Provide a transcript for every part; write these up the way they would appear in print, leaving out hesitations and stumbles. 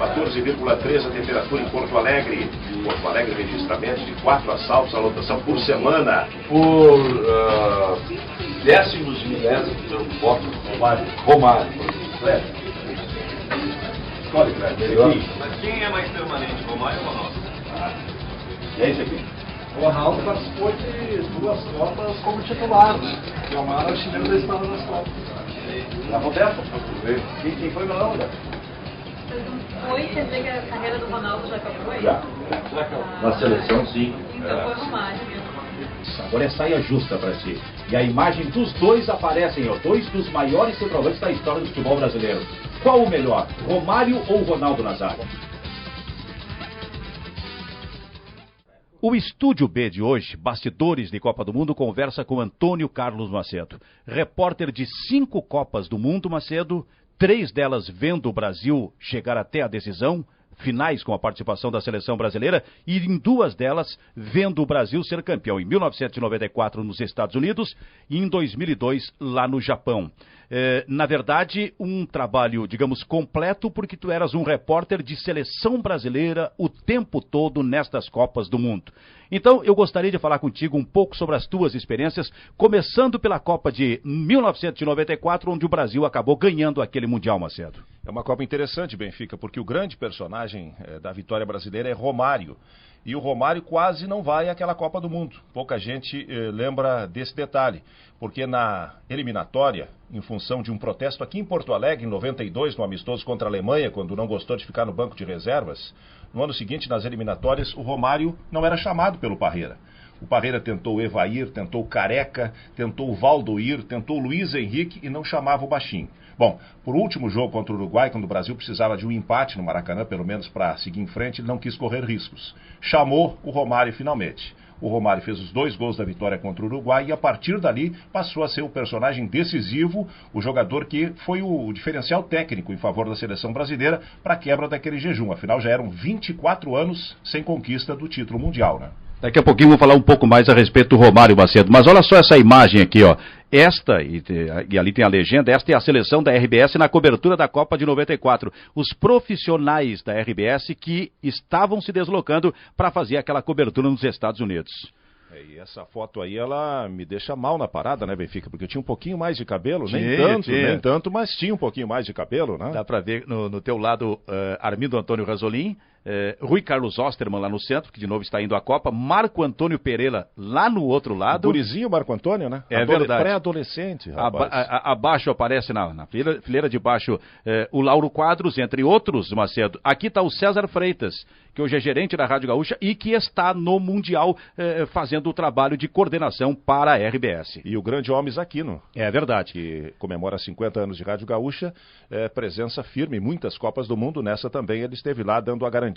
14,3 a temperatura em Porto Alegre. Porto Alegre registra média de 4 assaltos à lotação por semana. Por décimos milésimos eu voto Romário. Escolhe, Cleber. Mas quem é mais permanente, Romário ou Ronaldo? E é isso aqui. O Ronaldo participou de 2 Copas como titular, né? E é o maior artilheiro da história das Copas. Na Roberto, quem foi meu nome? Foi, quer dizer que a carreira do Ronaldo já acabou aí? Já. Na seleção, sim. Então foi Romário mesmo. Agora é saia justa para si. E a imagem dos dois aparecem, ó, 2 dos maiores centroavantes da história do futebol brasileiro. Qual o melhor, Romário ou Ronaldo Nazário? O Estúdio B de hoje, Bastidores de Copa do Mundo, conversa com Antônio Carlos Macedo. Repórter de 5 Copas do Mundo, Macedo, 3 delas vendo o Brasil chegar até a decisão, finais com a participação da seleção brasileira, e em 2 delas vendo o Brasil ser campeão, em 1994 nos Estados Unidos e em 2002 lá no Japão. Na verdade, um trabalho, digamos, completo, porque tu eras um repórter de seleção brasileira o tempo todo nestas Copas do Mundo. Então, eu gostaria de falar contigo um pouco sobre as tuas experiências, começando pela Copa de 1994, onde o Brasil acabou ganhando aquele Mundial, Macedo. É uma Copa interessante, Benfica, porque o grande personagem da vitória brasileira é Romário. E o Romário quase não vai àquela Copa do Mundo. Pouca gente lembra desse detalhe, porque na eliminatória, em função de um protesto aqui em Porto Alegre, em 92, no amistoso contra a Alemanha, quando não gostou de ficar no banco de reservas, no ano seguinte, nas eliminatórias, o Romário não era chamado pelo Parreira. O Parreira tentou o Evair, tentou o Careca, tentou o Valdoir, tentou o Luiz Henrique e não chamava o Baixinho. Bom, por último jogo contra o Uruguai, quando o Brasil precisava de um empate no Maracanã, pelo menos para seguir em frente, ele não quis correr riscos. Chamou o Romário finalmente. O Romário fez os 2 gols da vitória contra o Uruguai e a partir dali passou a ser o personagem decisivo, o jogador que foi o diferencial técnico em favor da seleção brasileira para a quebra daquele jejum. Afinal, já eram 24 anos sem conquista do título mundial, né? Daqui a pouquinho vou falar um pouco mais a respeito do Romário, Macedo. Mas olha só essa imagem aqui, ó. Esta, e ali tem a legenda, esta é a seleção da RBS na cobertura da Copa de 94. Os profissionais da RBS que estavam se deslocando para fazer aquela cobertura nos Estados Unidos. E essa foto aí, ela me deixa mal na parada, né, Benfica? Porque eu tinha um pouquinho mais de cabelo, nem tanto, mas tinha um pouquinho mais de cabelo, né? Dá para ver no teu lado Armindo Antônio Rasolin, Rui Carlos Osterman lá no centro, que de novo está indo à Copa, Marco Antônio Pereira lá no outro lado. Gurizinho Marco Antônio, né? É verdade. Pré-adolescente, rapaz. Abaixo aparece na fileira de baixo o Lauro Quadros, entre outros, Macedo. Aqui está o César Freitas, que hoje é gerente da Rádio Gaúcha e que está no Mundial fazendo o trabalho de coordenação para a RBS. E o grande Homens Aquino. É verdade. Que comemora 50 anos de Rádio Gaúcha, presença firme em muitas Copas do Mundo. Nessa também ele esteve lá dando a garantia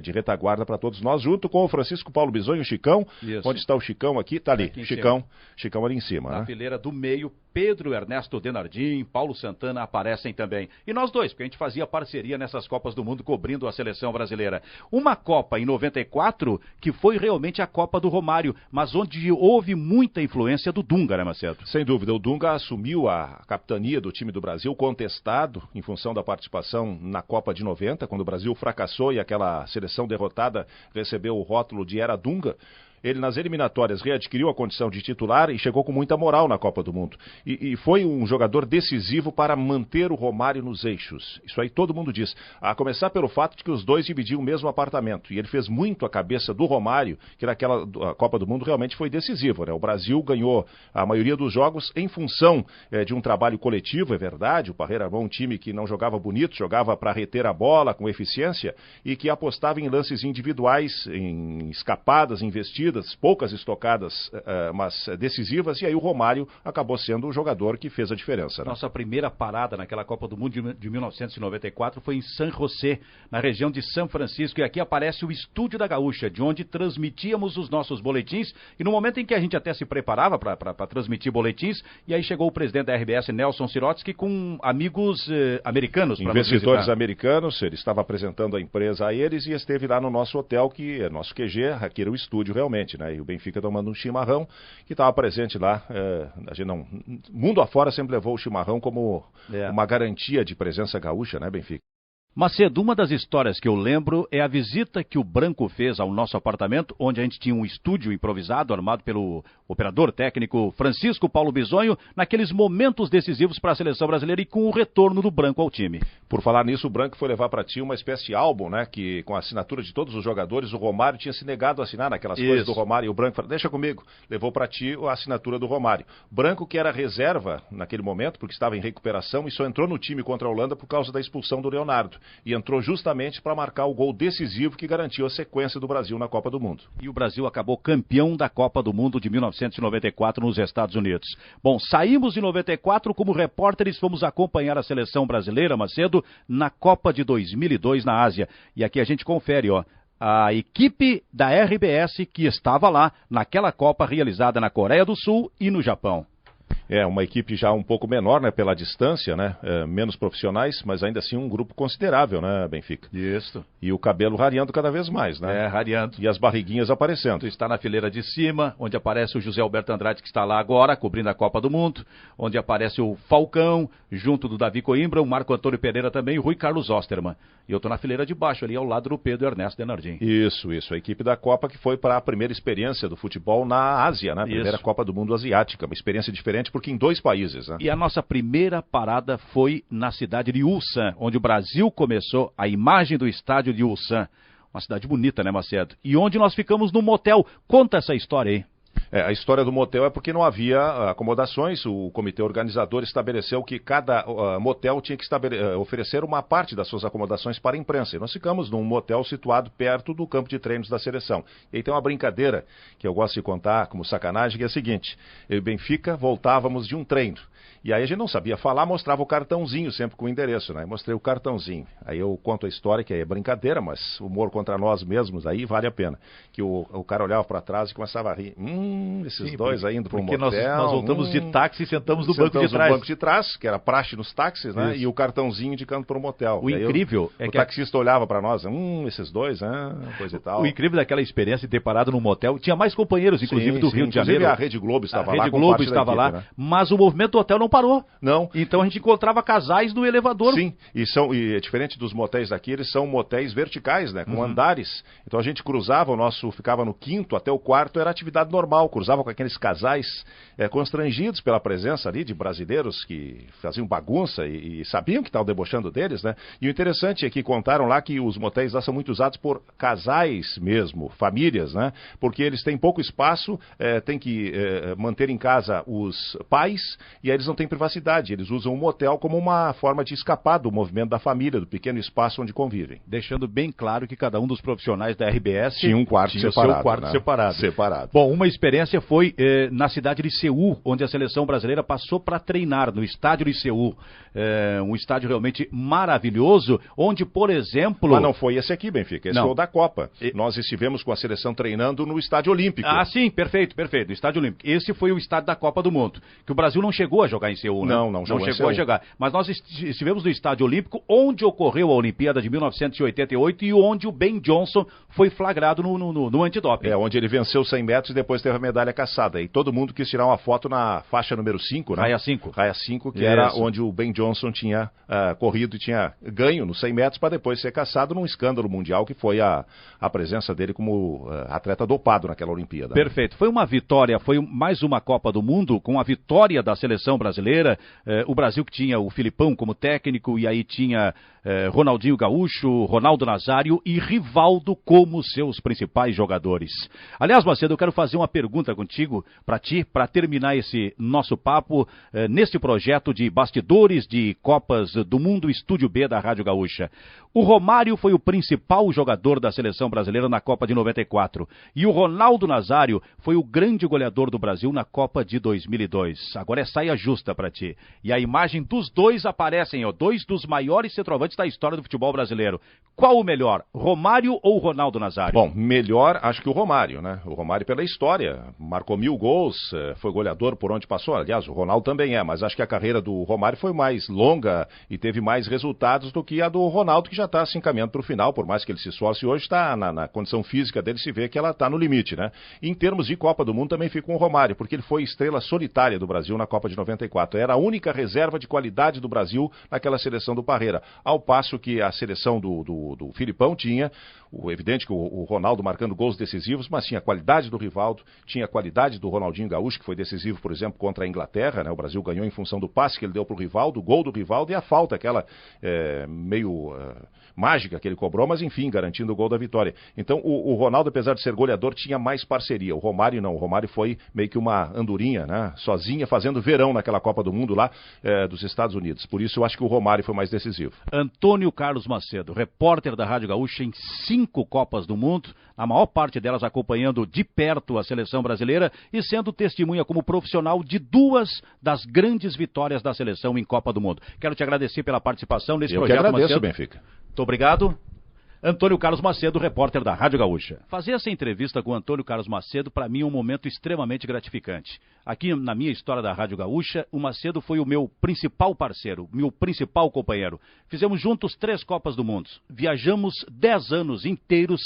de retaguarda para todos nós, junto com o Francisco Paulo Bisonho, o Chicão. Isso. Onde está o Chicão aqui? Está ali, Chicão ali em cima. Na né? fileira do meio, Pedro Ernesto Denardim, Paulo Santana aparecem também. E nós dois, porque a gente fazia parceria nessas Copas do Mundo cobrindo a seleção brasileira. Uma Copa em 94 que foi realmente a Copa do Romário, mas onde houve muita influência do Dunga, né, Macedo? Sem dúvida, o Dunga assumiu a capitania do time do Brasil, contestado em função da participação na Copa de 90, quando o Brasil fracassou e aquela seleção derrotada recebeu o rótulo de Era Dunga. Ele nas eliminatórias readquiriu a condição de titular e chegou com muita moral na Copa do Mundo. E foi um jogador decisivo para manter o Romário nos eixos. Isso aí todo mundo diz. A começar pelo fato de que os dois dividiam o mesmo apartamento. E ele fez muito a cabeça do Romário, que naquela Copa do Mundo realmente foi decisivo, né? O Brasil ganhou a maioria dos jogos em função de um trabalho coletivo, é verdade. O Parreira era um time que não jogava bonito, jogava para reter a bola com eficiência e que apostava em lances individuais, em escapadas, investidas, poucas estocadas, mas decisivas, e aí o Romário acabou sendo o jogador que fez a diferença. Né? Nossa primeira parada naquela Copa do Mundo de 1994 foi em San José, na região de São Francisco, e aqui aparece o Estúdio da Gaúcha, de onde transmitíamos os nossos boletins, e no momento em que a gente até se preparava para transmitir boletins, e aí chegou o presidente da RBS, Nelson Sirotsky, com amigos americanos. Investidores americanos, ele estava apresentando a empresa a eles e esteve lá no nosso hotel, que é nosso QG, aqui era o estúdio realmente. Né? E o Benfica tomando um chimarrão, que estava presente lá. A gente não, mundo afora sempre levou o chimarrão como uma garantia de presença gaúcha, né, Benfica? Macedo, uma das histórias que eu lembro é a visita que o Branco fez ao nosso apartamento, onde a gente tinha um estúdio improvisado, armado pelo operador técnico Francisco Paulo Bisonho, naqueles momentos decisivos para a seleção brasileira e com o retorno do Branco ao time. Por falar nisso, o Branco foi levar para ti uma espécie de álbum, né, que com a assinatura de todos os jogadores, o Romário tinha se negado a assinar naquelas coisas do Romário, e o Branco falou, deixa comigo, levou para ti a assinatura do Romário. Branco, que era reserva naquele momento, porque estava em recuperação, e só entrou no time contra a Holanda por causa da expulsão do Leonardo. E entrou justamente para marcar o gol decisivo que garantiu a sequência do Brasil na Copa do Mundo. E o Brasil acabou campeão da Copa do Mundo de 1994 nos Estados Unidos. Bom, saímos em 94 como repórteres, fomos acompanhar a seleção brasileira, Macedo, na Copa de 2002 na Ásia. E aqui a gente confere, ó, a equipe da RBS que estava lá naquela Copa realizada na Coreia do Sul e no Japão. É, uma equipe já um pouco menor, né, pela distância, né, menos profissionais, mas ainda assim um grupo considerável, né, Benfica? Isso. E o cabelo rareando cada vez mais, né? É, rareando. E as barriguinhas aparecendo. Tu está na fileira de cima, onde aparece o José Alberto Andrade, que está lá agora, cobrindo a Copa do Mundo, onde aparece o Falcão, junto do Davi Coimbra, o Marco Antônio Pereira também, e o Rui Carlos Osterman. E eu estou na fileira de baixo, ali ao lado do Pedro Ernesto Denardim. Isso, a equipe da Copa que foi para a primeira experiência do futebol na Ásia, né? A primeira Copa do Mundo asiática, uma experiência diferente porque em 2 países, né? E a nossa primeira parada foi na cidade de Ulsan, onde o Brasil começou a imagem do estádio de Ulsan. Uma cidade bonita, né, Macedo? E onde nós ficamos num motel. Conta essa história aí. A história do motel é porque não havia acomodações, o comitê organizador estabeleceu que cada motel tinha que oferecer uma parte das suas acomodações para a imprensa. E nós ficamos num motel situado perto do campo de treinos da seleção. E aí tem uma brincadeira que eu gosto de contar como sacanagem, que é a seguinte, eu e Benfica voltávamos de um treino. E aí a gente não sabia falar, mostrava o cartãozinho sempre com o endereço, né? Mostrei o cartãozinho. Aí eu conto a história, que é brincadeira, mas humor contra nós mesmos, aí vale a pena. Que o cara olhava para trás e começava a rir. Esses dois aí indo para um motel. Porque nós voltamos de táxi e sentamos no banco de trás. No banco de trás, que era praxe nos táxis, né? Isso. E o cartãozinho indicando para o motel. O incrível é que o taxista olhava para nós, esses dois, coisa e tal. O incrível daquela experiência de ter parado num motel, tinha mais companheiros, inclusive do Rio de Janeiro. Inclusive a Rede Globo estava lá. A Rede Globo estava lá, né? Mas o movimento do hotel não parou. Não. Então a gente encontrava casais no elevador. Sim, e é diferente dos motéis daqui, eles são motéis verticais, né? Com andares. Então a gente cruzava, ficava no 5º até o 4º, era atividade normal, cruzava com aqueles casais constrangidos pela presença ali de brasileiros que faziam bagunça e sabiam que estavam debochando deles, né? E o interessante é que contaram lá que os motéis lá são muito usados por casais mesmo, famílias, né? Porque eles têm pouco espaço, tem que manter em casa os pais e aí eles não têm privacidade. Eles usam o motel como uma forma de escapar do movimento da família, do pequeno espaço onde convivem. Deixando bem claro que cada um dos profissionais da RBS tinha um quarto separado. Seu quarto, né? separado. Bom, uma experiência foi na cidade de Seul, onde a seleção brasileira passou para treinar, no estádio de Seul. Um estádio realmente maravilhoso, onde, por exemplo... Mas não foi esse aqui, Benfica, esse foi o da Copa. Nós estivemos com a seleção treinando no Estádio Olímpico. Ah, sim, perfeito, no Estádio Olímpico. Esse foi o estádio da Copa do Mundo, que o Brasil não chegou a jogar em Seul, né? Não chegou a jogar. Mas nós estivemos no Estádio Olímpico, onde ocorreu a Olimpíada de 1988 e onde o Ben Johnson foi flagrado no antidoping. Onde ele venceu 100 metros e depois teve a medalha caçada. E todo mundo quis tirar uma foto na faixa número 5, né? Raia 5. Raia 5, que era onde o Ben Johnson tinha corrido e tinha ganho nos 100 metros para depois ser caçado num escândalo mundial que foi a presença dele como atleta dopado naquela Olimpíada. Perfeito. Foi uma vitória, foi mais uma Copa do Mundo com a vitória da seleção brasileira. O Brasil que tinha o Filipão como técnico e aí tinha Ronaldinho Gaúcho, Ronaldo Nazário e Rivaldo como seus principais jogadores. Aliás, Macedo, eu quero fazer uma pergunta contigo, para terminar esse nosso papo, nesse projeto de bastidores de Copas do Mundo Estúdio B da Rádio Gaúcha. O Romário foi o principal jogador da seleção brasileira na Copa de 94 e o Ronaldo Nazário foi o grande goleador do Brasil na Copa de 2002. Agora é saia justa para ti. E a imagem dos dois aparecem, dois dos maiores centroavantes da história do futebol brasileiro. Qual o melhor, Romário ou Ronaldo Nazário? Bom, melhor acho que o Romário, né? O Romário pela história trajetória, marcou 1000 gols, foi goleador por onde passou. Aliás, o Ronaldo também mas acho que a carreira do Romário foi mais longa e teve mais resultados do que a do Ronaldo, que já está se encaminhando para o final, por mais que ele se esforce hoje, está na condição física dele, se vê que ela está no limite, né? E em termos de Copa do Mundo também fica com o Romário, porque ele foi estrela solitária do Brasil na Copa de 94. Era a única reserva de qualidade do Brasil naquela seleção do Parreira, ao passo que a seleção do Filipão tinha, evidente que o Ronaldo marcando gols decisivos, mas tinha a qualidade do Rivaldo, tinha a qualidade do Ronaldinho Gaúcho, que foi decisivo, por exemplo, contra a Inglaterra, né? O Brasil ganhou em função do passe que ele deu para o Rivaldo, o gol do Rivaldo e a falta, aquela meio mágica que ele cobrou, mas enfim, garantindo o gol da vitória. Então o Ronaldo, apesar de ser goleador, tinha mais parceria. O Romário não, o Romário foi meio que uma andorinha, né? Sozinha, fazendo verão naquela Copa do Mundo lá dos Estados Unidos. Por isso eu acho que o Romário foi mais decisivo. Antônio Carlos Macedo, repórter da Rádio Gaúcha em 5 Copas do Mundo, a maior parte delas acompanhando de perto a seleção brasileira e sendo testemunha como profissional de 2 das grandes vitórias da seleção em Copa do Mundo. Quero te agradecer pela participação nesse projeto, Eu que agradeço, Macedo. Benfica. Muito obrigado. Antônio Carlos Macedo, repórter da Rádio Gaúcha. Fazer essa entrevista com o Antônio Carlos Macedo, para mim, é um momento extremamente gratificante. Aqui na minha história da Rádio Gaúcha, o Macedo foi o meu principal parceiro, meu principal companheiro. Fizemos juntos 3 Copas do Mundo. Viajamos 10 anos inteiros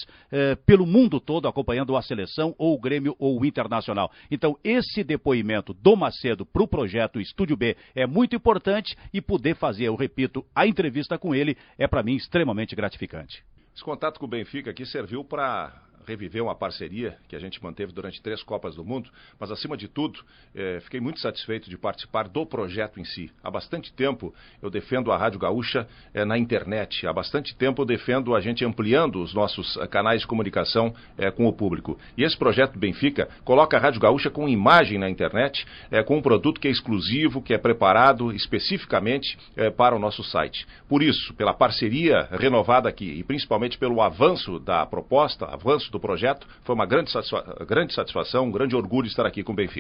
pelo mundo todo, acompanhando a seleção, ou o Grêmio, ou o Internacional. Então, esse depoimento do Macedo para o projeto Estúdio B é muito importante e poder fazer, eu repito, a entrevista com ele é, para mim, extremamente gratificante. Esse contato com o Benfica aqui serviu para reviver uma parceria que a gente manteve durante 3 Copas do Mundo, mas acima de tudo, fiquei muito satisfeito de participar do projeto em si. Há bastante tempo eu defendo a Rádio Gaúcha na internet, há bastante tempo eu defendo a gente ampliando os nossos canais de comunicação com o público. E esse projeto do Benfica coloca a Rádio Gaúcha com imagem na internet, com um produto que é exclusivo, que é preparado especificamente para o nosso site. Por isso, pela parceria renovada aqui e principalmente pelo avanço da proposta, avanço do projeto, foi uma grande satisfação, um grande orgulho estar aqui com o Benfica.